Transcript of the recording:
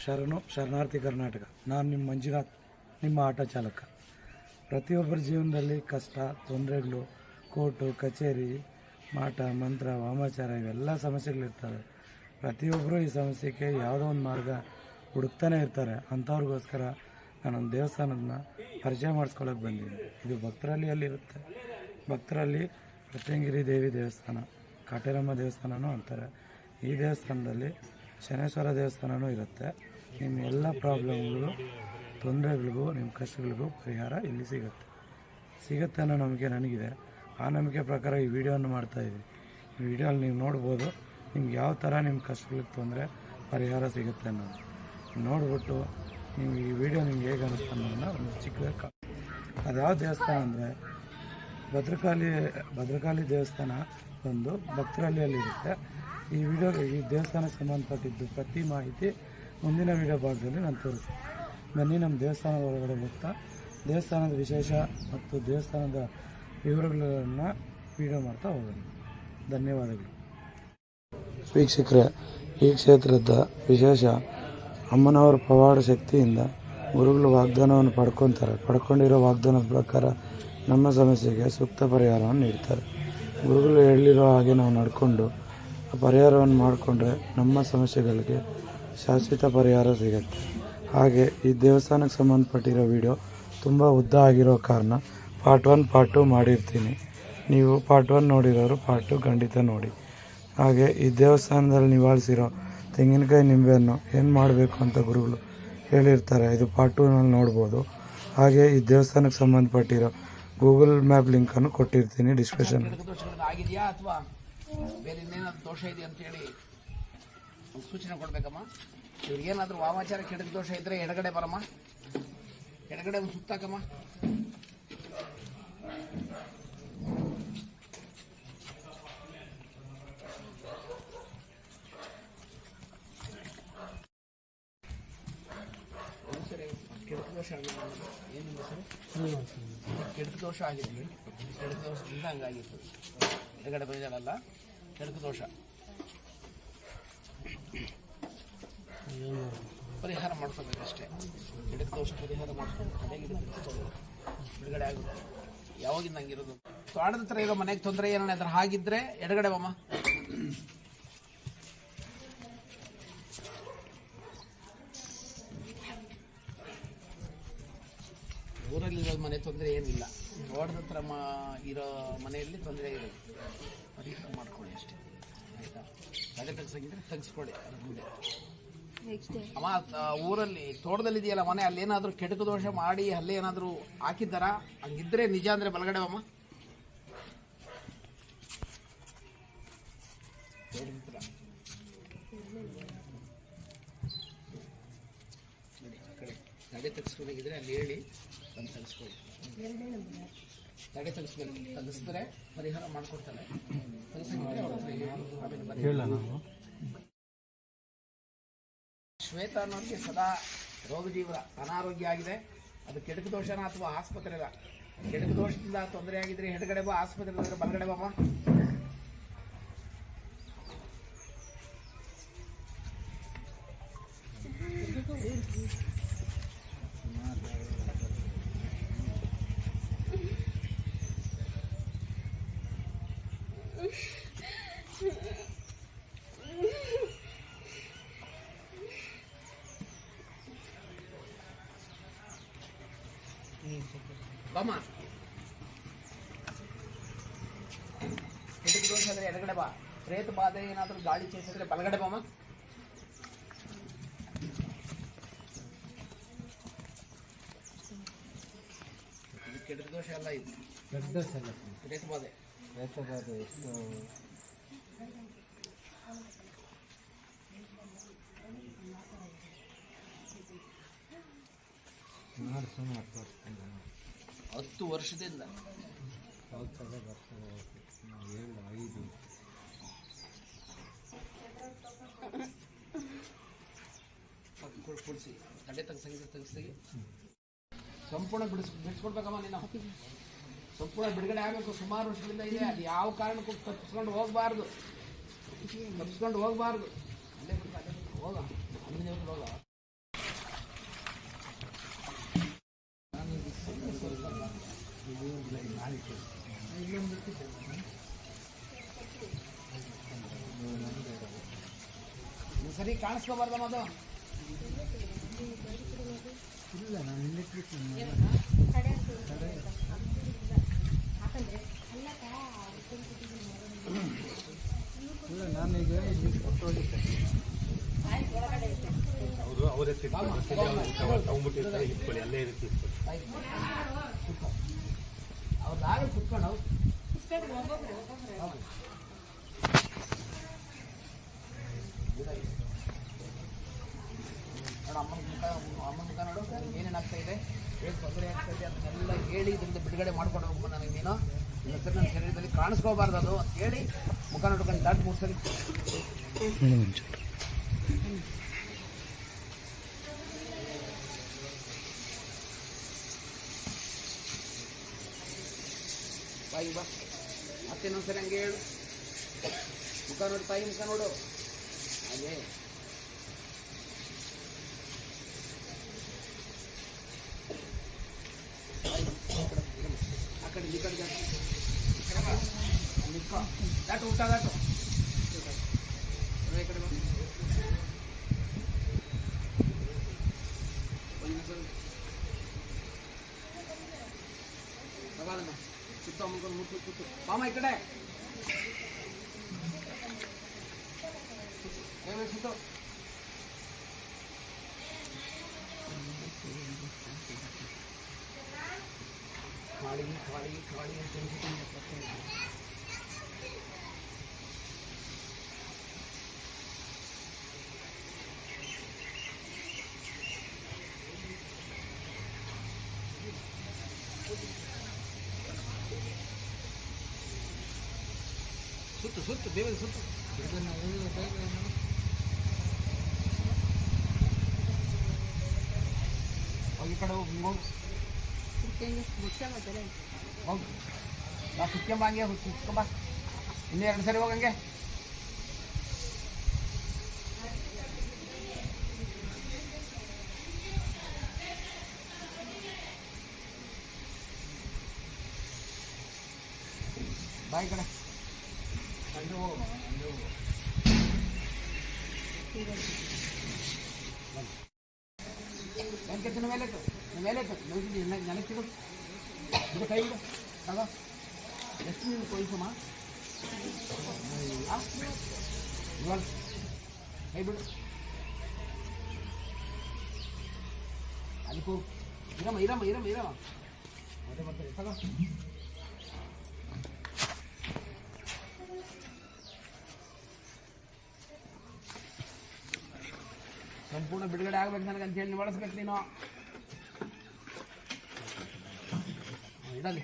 ಶರಣಾರ್ಥಿ ಕರ್ನಾಟಕ. ನಾನು ನಿಮ್ಮ ಮಂಜುನಾಥ್, ನಿಮ್ಮ ಆಟೋ ಚಾಲಕ. ಪ್ರತಿಯೊಬ್ಬರ ಜೀವನದಲ್ಲಿ ಕಷ್ಟ, ತೊಂದರೆಗಳು, ಕೋರ್ಟು ಕಚೇರಿ, ಮಾಟ ಮಂತ್ರ, ವಾಮಾಚಾರ ಇವೆಲ್ಲ ಸಮಸ್ಯೆಗಳಿರ್ತವೆ. ಪ್ರತಿಯೊಬ್ಬರು ಈ ಸಮಸ್ಯೆಗೆ ಯಾವುದೋ ಒಂದು ಮಾರ್ಗ ಹುಡುಕ್ತಾನೆ ಇರ್ತಾರೆ. ಅಂಥವ್ರಿಗೋಸ್ಕರ ನಾನೊಂದು ದೇವಸ್ಥಾನದನ್ನ ಪರಿಚಯ ಮಾಡಿಸ್ಕೊಳ್ಳೋಕೆ ಬಂದಿದ್ದೀನಿ. ಇದು ಭಕ್ತರಹಳ್ಳಿಯಲ್ಲಿರುತ್ತೆ. ಭಕ್ತರಹಳ್ಳಿ ಪ್ರತ್ಯಂಗಿರಿ ದೇವಿ ದೇವಸ್ಥಾನ, ಕಾಟೇರಮ್ಮ ದೇವಸ್ಥಾನನೂ ಅಂತಾರೆ. ಈ ದೇವಸ್ಥಾನದಲ್ಲಿ ಶನೇಶ್ವರ ದೇವಸ್ಥಾನವೂ ಇರುತ್ತೆ. ನಿಮ್ಮ ಎಲ್ಲ ಪ್ರಾಬ್ಲಮ್ಗಳು, ತೊಂದರೆಗಳಿಗೂ, ನಿಮ್ಮ ಕಷ್ಟಗಳಿಗೂ ಪರಿಹಾರ ಇಲ್ಲಿ ಸಿಗುತ್ತೆ ಅನ್ನೋ ನಂಬಿಕೆ ನನಗಿದೆ. ಆ ನಂಬಿಕೆ ಪ್ರಕಾರ ಈ ವಿಡಿಯೋವನ್ನು ಮಾಡ್ತಾಯಿದ್ದೀವಿ. ಈ ವಿಡಿಯೋಲ್ಲಿ ನೀವು ನೋಡ್ಬೋದು ನಿಮ್ಗೆ ಯಾವ ಥರ ನಿಮ್ಮ ಕಷ್ಟಗಳಿಗೆ ತೊಂದರೆ ಪರಿಹಾರ ಸಿಗುತ್ತೆ ಅನ್ನೋದು. ನೋಡ್ಬಿಟ್ಟು ನೀವು ಈ ವಿಡಿಯೋ ನಿಮ್ಗೆ ಹೇಗೆ ಅನ್ನಿಸ್ತು ಅನ್ನೋದನ್ನ ಒಂದು ಚಿಕ್ಕ ಅದು ಯಾವ ದೇವಸ್ಥಾನ ಅಂದರೆ ಭದ್ರಕಾಳಿ ದೇವಸ್ಥಾನ ಒಂದು ಭಕ್ತರಹಳ್ಳಿಯಲ್ಲಿರುತ್ತೆ. ಈ ದೇವಸ್ಥಾನಕ್ಕೆ ಸಂಬಂಧಪಟ್ಟಿದ್ದು ಪ್ರತಿ ಮಾಹಿತಿ ಮುಂದಿನ ವಿಡಿಯೋ ಭಾಗದಲ್ಲಿ ನಾನು ತೋರಿಸ್ತೀನಿ. ಬನ್ನಿ ನಮ್ಮ ದೇವಸ್ಥಾನದ ಒಳಗಡೆ ಹೋಗ್ತಾ ದೇವಸ್ಥಾನದ ವಿಶೇಷ ಮತ್ತು ದೇವಸ್ಥಾನದ ವಿವರಗಳನ್ನು ವಿಡಿಯೋ ಮಾಡ್ತಾ ಹೋಗೋಣ. ಧನ್ಯವಾದಗಳು ವೀಕ್ಷಕರೇ. ಈ ಕ್ಷೇತ್ರದ ವಿಶೇಷ ಅಮ್ಮನವರ ಪವಾಡ ಶಕ್ತಿಯಿಂದ ಗುರುಗಳು ವಾಗ್ದಾನವನ್ನು ಪಡ್ಕೊಂಡಿರೋ ವಾಗ್ದಾನದ ಪ್ರಕಾರ ನಮ್ಮ ಸಮಸ್ಯೆಗೆ ಸೂಕ್ತ ಪರಿಹಾರವನ್ನು ನೀಡ್ತಾರೆ. ಗುರುಗಳು ಹೇಳಿರೋ ಹಾಗೆ ನಾವು ನಡ್ಕೊಂಡು ಪರಿಹಾರವನ್ನು ಮಾಡಿಕೊಂಡ್ರೆ ನಮ್ಮ ಸಮಸ್ಯೆಗಳಿಗೆ ಶಾಶ್ವತ ಪರಿಹಾರ ಸಿಗುತ್ತೆ. ಹಾಗೆ ಈ ದೇವಸ್ಥಾನಕ್ಕೆ ಸಂಬಂಧಪಟ್ಟಿರೋ ವಿಡಿಯೋ ತುಂಬ ಉದ್ದ ಆಗಿರೋ ಕಾರಣ ಪಾರ್ಟ್ 1 ಪಾರ್ಟ್ 2 ಮಾಡಿರ್ತೀನಿ. ನೀವು ಪಾರ್ಟ್ 1 ನೋಡಿರೋರು ಪಾರ್ಟ್ 2 ಖಂಡಿತ ನೋಡಿ. ಹಾಗೆ ಈ ದೇವಸ್ಥಾನದಲ್ಲಿ ನಿವಾಳಿಸಿರೋ ತೆಂಗಿನಕಾಯಿ ನಿಂಬೆಯನ್ನು ಏನು ಮಾಡಬೇಕು ಅಂತ ಗುರುಗಳು ಹೇಳಿರ್ತಾರೆ. ಇದು ಪಾರ್ಟ್ 2ನಲ್ಲಿ ನೋಡ್ಬೋದು. ಹಾಗೆ ಈ ದೇವಸ್ಥಾನಕ್ಕೆ ಸಂಬಂಧಪಟ್ಟಿರೋ ಗೂಗಲ್ ಮ್ಯಾಪ್ ಲಿಂಕನ್ನು ಕೊಟ್ಟಿರ್ತೀನಿ ಡಿಸ್ಕ್ರಿಪ್ಷನ್. ಆಗಿದೆಯಾ ಅಥವಾ ಬೇರೆ ಇನ್ನೇನಾದ್ರು ದೋಷ ಇದೆ ಅಂತೇಳಿ ಸೂಚನೆ ಕೊಡ್ಬೇಕಮ್ಮ. ಇವ್ರಿಗೇನಾದ್ರೂ ವಾಮಾಚಾರ ಕೆಡಕ ದೋಷ ಇದ್ರೆ ಎಡಗಡೆ ಬರಮ್ಮ, ಎಡಗಡೆ ಒಂದು ಸುತ್ತಾಕಮ್ಮ. ಕೆಡಕ ದೋಷ ಏನಿಲ್ಲ ಸರ್, ಕೆಡಕ ದೋಷ ಆಗಿದೆ. ಕೆಡಕ ದೋಷದಿಂದ ಹಂಗಾಗಿತ್ತು. ಎಡಗಡೆ ಬಂದಿದ್ದಾರಲ್ಲ, ಕೆಡಕ ದೋಷ ಪರಿಹಾರ ಮಾಡ್ಕೋಬೇಕಷ್ಟೇ. ಕೆಡಕ ದೋಷ ಪರಿಹಾರ ಮಾಡ್ಕೊಂಡು ಬಿಡುಗಡೆ ಆಗುತ್ತೆ. ಯಾವಾಗಿಂದ ಹಂಗಿರೋದು ತ್ವಾಡದ ಹತ್ರ ಇರೋ ಮನೆಗೆ ತೊಂದರೆ ಏನಾದ್ರು ಹಾಗಿದ್ರೆ ಎಡಗಡೆ ಬಮ್ಮ. ಊರಲ್ಲಿರೋ ಮನೆ ತೊಂದರೆ ಏನಿಲ್ಲ, ತ್ವಾಡದ ಹತ್ರ ಇರೋ ಮನೆಯಲ್ಲಿ ತೊಂದರೆ ಇರೋದು. ಪರಿಹಾರ ಮಾಡ್ಕೊಳ್ಳಿ ಅಷ್ಟೇ, ಆಯ್ತಾ? ತಲೆ ತೆಗ್ಸಂಗಿದ್ರೆ ತೆಗ್ಸ್ಕೊಳ್ಳಿ. ಅದ್ರ ಮುಂದೆ ಅಮ್ಮ ಊರಲ್ಲಿ ತೋಟದಲ್ಲಿದೆಯಲ್ಲ ಮನೆ, ಅಲ್ಲಿ ಏನಾದರೂ ಕೆಡಕ ದೋಷ ಮಾಡಿ ಅಲ್ಲೇ ಏನಾದರೂ ಹಾಕಿದ್ದಾರಾ? ಹಂಗಿದ್ರೆ ನಿಜ ಅಂದ್ರೆ ಬಲಗಡೆ ಅಮ್ಮ. ತಡೆ ತೆಗಿಸ್ಕೊಂಡಿದ್ರೆ ಅಲ್ಲಿ ಹೇಳಿ ಬಂದು ತೆಗಿಸ್ಕೊಳ್ಳಿ. ತಡೆ ತೆಗಿಸ್ಬೇಕು, ತೆಗಿಸಿದ್ರೆ ಪರಿಹಾರ ಮಾಡ್ಕೊಡ್ತಾರೆ. ತೆಗಿಸಂಗಿದ್ರೆ ಅವ್ರ ಹತ್ರ ಹೇಳಿ. ಶ್ವೇತ ಅನ್ನೋರಿಗೆ ಸದಾ ರೋಗ ಜೀವನ ಅನಾರೋಗ್ಯ ಆಗಿದೆ. ಅದು ಕೆಡಕ ದೋಷನ ಅಥವಾ ಆಸ್ಪತ್ರೆದ ಕೆಡಕ ದೋಷದಿಂದ ತೊಂದರೆ ಆಗಿದ್ರೆ ಎಡಗಡೆ ಬಾ, ಆಸ್ಪತ್ರೆ ಬಲಗಡೆ ಬಾಮ. ಬಾಮ, ಕೆಡಕ ದೋಷ ಅಂದ್ರೆ ಎಡಗಡೆ ಬಾ. ಪ್ರೇತ ಬಾಧೆ ಏನಾದ್ರೂ ಗಾಳಿ ಚೇಸಿದ್ರೆ ಬಲಗಡೆ ಬಾಮ. ಕೆಡಕ ದೋಷ ಎಲ್ಲ ಇದು ಪ್ರೇತ ಬಾಧೆ. ಎಷ್ಟು ಹತ್ತು ವರ್ಷದಿಂದ ಕೊಡಿಸಿ ತಡೆ ತೆಗಿಸ್ತೀವಿ. ಸಂಪೂರ್ಣ ಬಿಡಿಸ್ಕೊಡ್ಬೇಕಮ್ಮ. ನೀನು ಸಂಪೂರ್ಣ ಬಿಡುಗಡೆ ಆಗಬೇಕು. ಸುಮಾರು ವರ್ಷದಿಂದ ಇದೆ. ಅದು ಯಾವ ಕಾರಣಕ್ಕೂ ತಪ್ಪಿಸ್ಕೊಂಡು ಹೋಗಬಾರ್ದು. ಅಲ್ಲೇ ಹೋಗ ಹೋಗ. ಸರಿ ಕಾಣಿಸ್ಕೋಬಾರ್ದಮ್ಮ ಅದು. ಇಲ್ಲ ನಾನು ಇಲ್ಲಿಕ್ಲಿಕ್ಕೆ ಇಲ್ಲ ನಾನೀಗ ಇಲ್ಲಿ ಕೊಟ್ಟೋಗಿದ್ದೆ. ಅವರೇ ತಗೊಂಡ್ಬಿಟ್ಟಿರ್ತಾರೆ, ಇಟ್ಕೊಳ್ಳಿ ಅಲ್ಲೇ ಇರುತ್ತೆ. ಅವ್ರದ್ದಾಗಲಿ ಕುತ್ಕೊಂಡು ನೋಡು ಅಮ್ಮನ ಮುಖ ನೋಡು, ಏನೇನಾಗ್ತಾ ಇದೆ, ಏನು ತೊಂದರೆ ಆಗ್ತಾ ಇದೆ ಅದನ್ನೆಲ್ಲ ಹೇಳಿ ಇದರಿಂದ ಬಿಡುಗಡೆ ಮಾಡ್ಕೊಂಡು ಹೋಗ್ಬೋದು. ನನಗೆ ನೀನು ನಿನ್ನ ಹೆಸರು ನನ್ನ ಶರೀರದಲ್ಲಿ ಕಾಣಿಸ್ಕೋಬಾರ್ದು ಅದು ಅಂತ ಹೇಳಿ ಮುಖ ನೋಡ್ಕೊಂಡು ದಾಟ್ 3 ಸರಿ ಬಾಯಿ ಬಾ. ಮತ್ತೇನೊಂದ್ಸರಿ ಹಂಗೆ ಹೇಳು, ಮುಖ ನೋಡು, ತಾಯಿ ಮುಖ ನೋಡು. ಹಾಗೆ ಆ ಕಡೆ ಈ ಕಡೆ ದಾಟು ಊಟ ದಾಟು ಈ ಕಡೆ ಬಾ. ಸುತ್ತ ಮುಗ್ಕೊಂಡು ಮುಟ್ಟು ಕೂತು ಬಾಮ ಈ ಕಡೆ ಸುತ್ತು. ಖಾಲಿ ಖಾಲಿ ಖಾಲಿ ಅಂತ ಸುತ್ತು ಸುತ್ತು ದೇವರ ಸುತ್ತು. ಈ ಕಡೆ ಹೋಗಿ ಹೋಗು ಹೋಗು. ಬಾ ಸುತ್ಕೊಂಬ, ಹಂಗೆ ಸುತ್ಕೊಂಬ. ಇನ್ನೂ 2 ಸರಿ ಹೋಗಂಗೆ. ಬಾ ಈ ಕಡೆ ಕೆತ್ತಿನ ಮೇಲೆ ನೆಲಕ್ಕಿಡು, ಇದು ಕೈ ಬಿಡು ತಗೋ. ಎಷ್ಟು ನೀನು ಕೊಯ್ಸಮ್ಮ ಇವಾಗ ಕೈ ಬಿಡು. ಅದಕ್ಕೂ ಇರಮ್ಮ ಇರಮ್ಮ ಇರಮ್ಮ ಇರಮ್ಮ ಮತ್ತೆ ಬರ್ತಾರೆ ತಗೋ. ಸಂಪೂರ್ಣ ಬಿಡುಗಡೆ ಆಗ್ಬೇಕು ನನಗಂತ ಹೇಳಿ ಬಳಸ್ಬೇಕು ನೀನು. ಇಡಲಿ